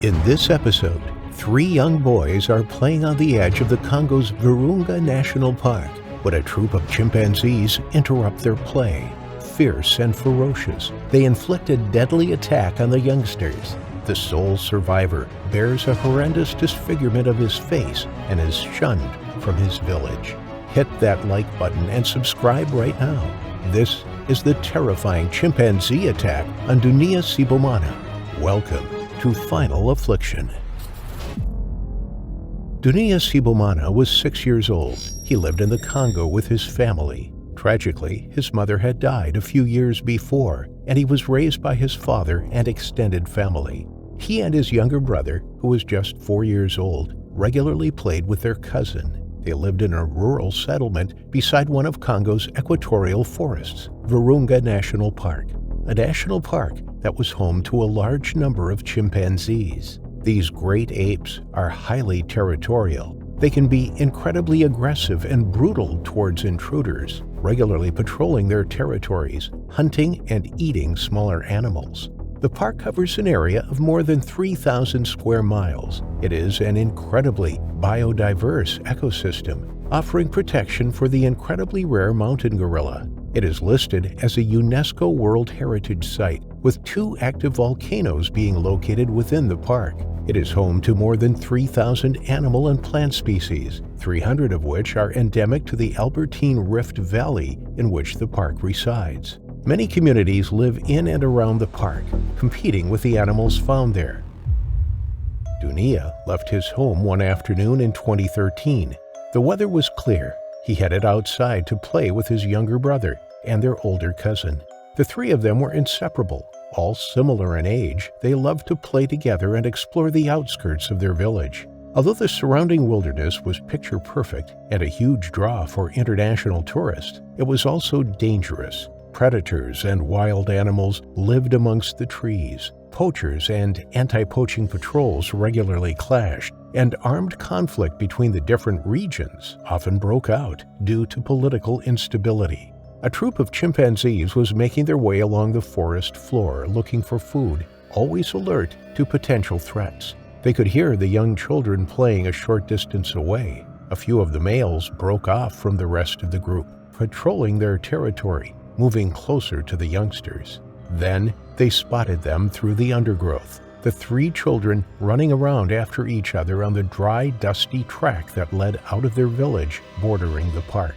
In this episode, three young boys are playing on the edge of the Congo's Virunga National Park when a troop of chimpanzees interrupt their play. Fierce and ferocious, they inflict a deadly attack on the youngsters. The sole survivor bears a horrendous disfigurement of his face and is shunned from his village. Hit that like button and subscribe right now. This is the terrifying chimpanzee attack on Dunia Sibomana. Welcome to Final Affliction. Dunia Sibomana was 6 years old. He lived in the Congo with his family. Tragically, his mother had died a few years before, and he was raised by his father and extended family. He and his younger brother, who was just 4 years old, regularly played with their cousin. They lived in a rural settlement beside one of Congo's equatorial forests, Virunga National Park, a national park that was home to a large number of chimpanzees. These great apes are highly territorial. They can be incredibly aggressive and brutal towards intruders, regularly patrolling their territories, hunting and eating smaller animals. The park covers an area of more than 3,000 square miles. It is an incredibly biodiverse ecosystem, offering protection for the incredibly rare mountain gorilla. It is listed as a UNESCO World Heritage Site, with 2 active volcanoes being located within the park. It is home to more than 3,000 animal and plant species, 300 of which are endemic to the Albertine Rift Valley in which the park resides. Many communities live in and around the park, competing with the animals found there. Dunia left his home one afternoon in 2013. The weather was clear. He headed outside to play with his younger brother and their older cousin. The three of them were inseparable. All similar in age, they loved to play together and explore the outskirts of their village. Although the surrounding wilderness was picture perfect and a huge draw for international tourists, it was also dangerous. Predators and wild animals lived amongst the trees. Poachers and anti-poaching patrols regularly clashed, and armed conflict between the different regions often broke out due to political instability. A troop of chimpanzees was making their way along the forest floor looking for food, always alert to potential threats. They could hear the young children playing a short distance away. A few of the males broke off from the rest of the group, patrolling their territory, moving closer to the youngsters. Then they spotted them through the undergrowth, the 3 children running around after each other on the dry, dusty track that led out of their village bordering the park.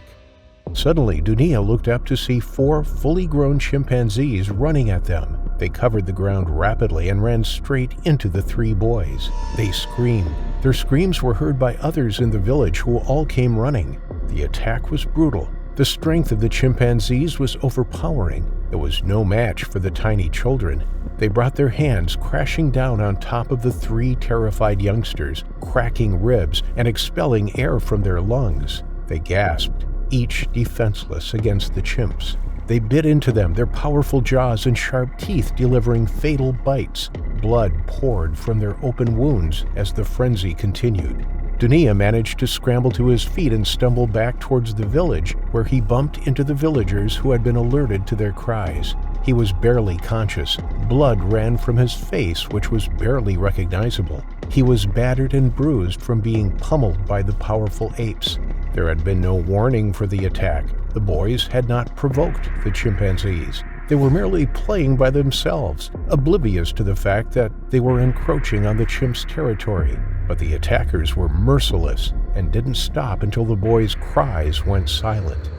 Suddenly, Dunia looked up to see 4 fully grown chimpanzees running at them. They covered the ground rapidly and ran straight into the 3 boys. They screamed. Their screams were heard by others in the village who all came running. The attack was brutal. The strength of the chimpanzees was overpowering. It was no match for the tiny children. They brought their hands crashing down on top of the 3 terrified youngsters, cracking ribs and expelling air from their lungs. They gasped, each defenseless against the chimps. They bit into them, their powerful jaws and sharp teeth delivering fatal bites. Blood poured from their open wounds as the frenzy continued. Dunia managed to scramble to his feet and stumble back towards the village, where he bumped into the villagers who had been alerted to their cries. He was barely conscious. Blood ran from his face, which was barely recognizable. He was battered and bruised from being pummeled by the powerful apes. There had been no warning for the attack. The boys had not provoked the chimpanzees. They were merely playing by themselves, oblivious to the fact that they were encroaching on the chimps' territory. But the attackers were merciless and didn't stop until the boys' cries went silent.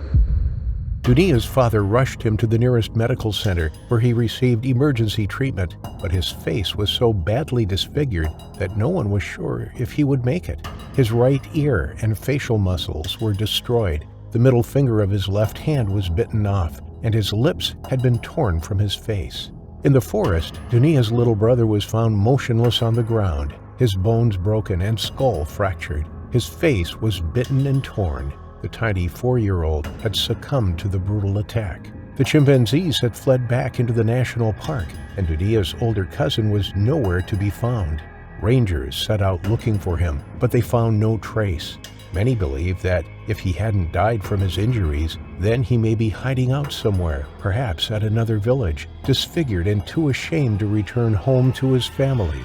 Dunia's father rushed him to the nearest medical center where he received emergency treatment, but his face was so badly disfigured that no one was sure if he would make it. His right ear and facial muscles were destroyed. The middle finger of his left hand was bitten off, and his lips had been torn from his face. In the forest, Dunia's little brother was found motionless on the ground, his bones broken and skull fractured. His face was bitten and torn. The tiny 4-year-old had succumbed to the brutal attack. The chimpanzees had fled back into the national park, and Dunia's older cousin was nowhere to be found. Rangers set out looking for him, but they found no trace. Many believe that if he hadn't died from his injuries, then he may be hiding out somewhere, perhaps at another village, disfigured and too ashamed to return home to his family.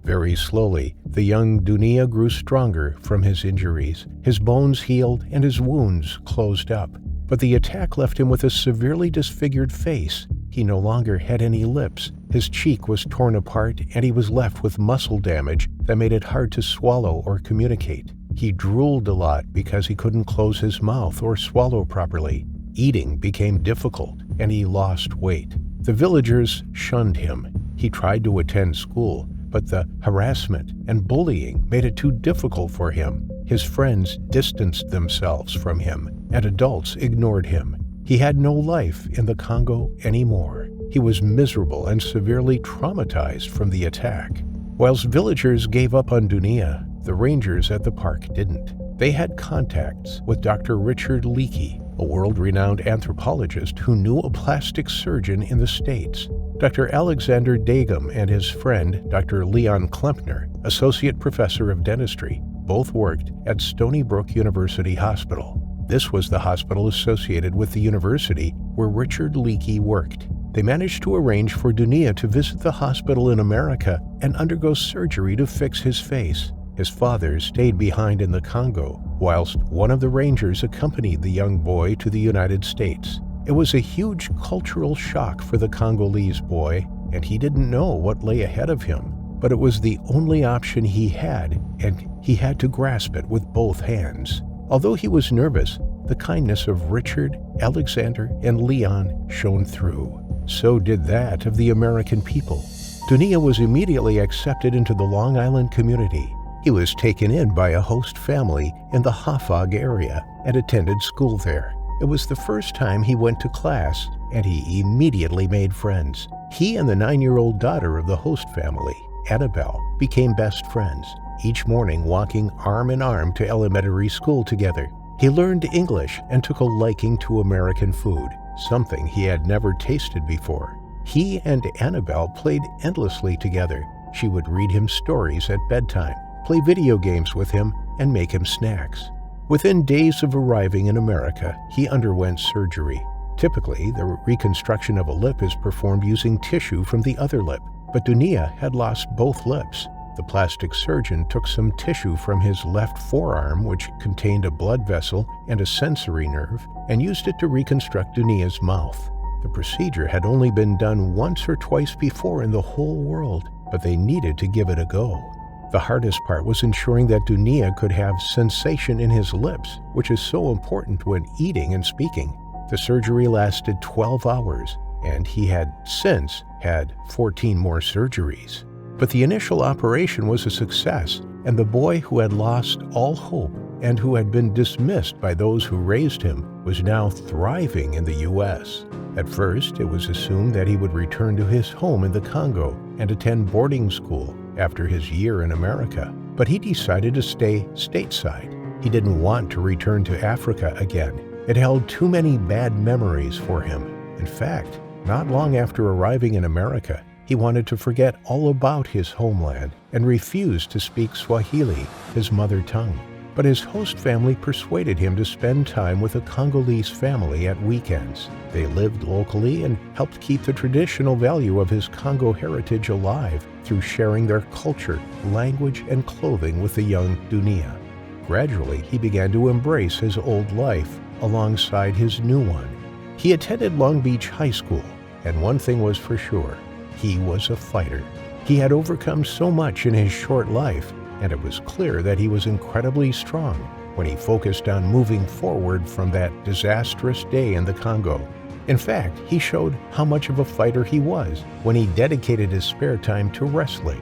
Very slowly, the young Dunia grew stronger from his injuries. His bones healed and his wounds closed up. But the attack left him with a severely disfigured face. He no longer had any lips. His cheek was torn apart and he was left with muscle damage that made it hard to swallow or communicate. He drooled a lot because he couldn't close his mouth or swallow properly. Eating became difficult and he lost weight. The villagers shunned him. He tried to attend school, but the harassment and bullying made it too difficult for him. His friends distanced themselves from him, and adults ignored him. He had no life in the Congo anymore. He was miserable and severely traumatized from the attack. Whilst villagers gave up on Dunia, the rangers at the park didn't. They had contacts with Dr. Richard Leakey, a world-renowned anthropologist who knew a plastic surgeon in the States. Dr. Alexander Dagum and his friend, Dr. Leon Klempner, associate professor of dentistry, both worked at Stony Brook University Hospital. This was the hospital associated with the university where Richard Leakey worked. They managed to arrange for Dunia to visit the hospital in America and undergo surgery to fix his face. His father stayed behind in the Congo, whilst one of the rangers accompanied the young boy to the United States. It was a huge cultural shock for the Congolese boy, and he didn't know what lay ahead of him. But it was the only option he had, and he had to grasp it with both hands. Although he was nervous, the kindness of Richard, Alexander, and Leon shone through. So did that of the American people. Dunia was immediately accepted into the Long Island community. He was taken in by a host family in the Hafog area and attended school there. It was the first time he went to class, and he immediately made friends. He and the 9-year-old daughter of the host family, Annabelle, became best friends, each morning walking arm in arm to elementary school together. He learned English and took a liking to American food, something he had never tasted before. He and Annabelle played endlessly together. She would read him stories at bedtime, play video games with him, and make him snacks. Within days of arriving in America, he underwent surgery. Typically, the reconstruction of a lip is performed using tissue from the other lip, but Dunia had lost both lips. The plastic surgeon took some tissue from his left forearm, which contained a blood vessel and a sensory nerve, and used it to reconstruct Dunia's mouth. The procedure had only been done once or twice before in the whole world, but they needed to give it a go. The hardest part was ensuring that Dunia could have sensation in his lips, which is so important when eating and speaking. The surgery lasted 12 hours, and he had since had 14 more surgeries. But the initial operation was a success, and the boy who had lost all hope and who had been dismissed by those who raised him was now thriving in the U.S. At first, it was assumed that he would return to his home in the Congo and attend boarding school after his year in America, but he decided to stay stateside. He didn't want to return to Africa again. It held too many bad memories for him. In fact, not long after arriving in America, he wanted to forget all about his homeland and refused to speak Swahili, his mother tongue. But his host family persuaded him to spend time with a Congolese family at weekends. They lived locally and helped keep the traditional value of his Congo heritage alive through sharing their culture, language, and clothing with the young Dunia. Gradually, he began to embrace his old life alongside his new one. He attended Long Beach High School, and one thing was for sure, he was a fighter. He had overcome so much in his short life, and it was clear that he was incredibly strong when he focused on moving forward from that disastrous day in the Congo. In fact, he showed how much of a fighter he was when he dedicated his spare time to wrestling.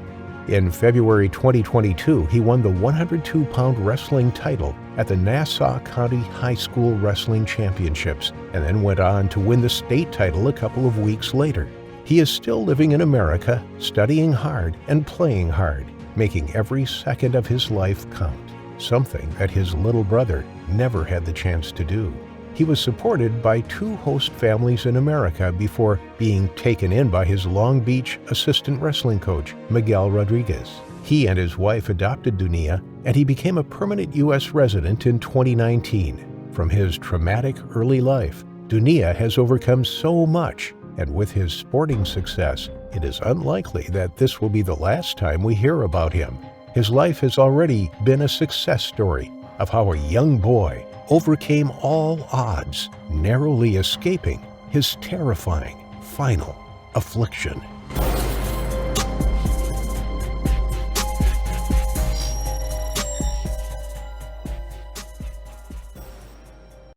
In February 2022, he won the 102-pound wrestling title at the Nassau County High School Wrestling Championships, and then went on to win the state title a couple of weeks later. He is still living in America, studying hard and playing hard, making every second of his life count, something that his little brother never had the chance to do. He was supported by 2 host families in America before being taken in by his Long Beach assistant wrestling coach, Miguel Rodriguez. He and his wife adopted Dunia, and he became a permanent U.S. resident in 2019. From his traumatic early life, Dunia has overcome so much, and with his sporting success, It is unlikely that this will be the last time we hear about him. His life has already been a success story of how a young boy overcame all odds, narrowly escaping his terrifying final affliction.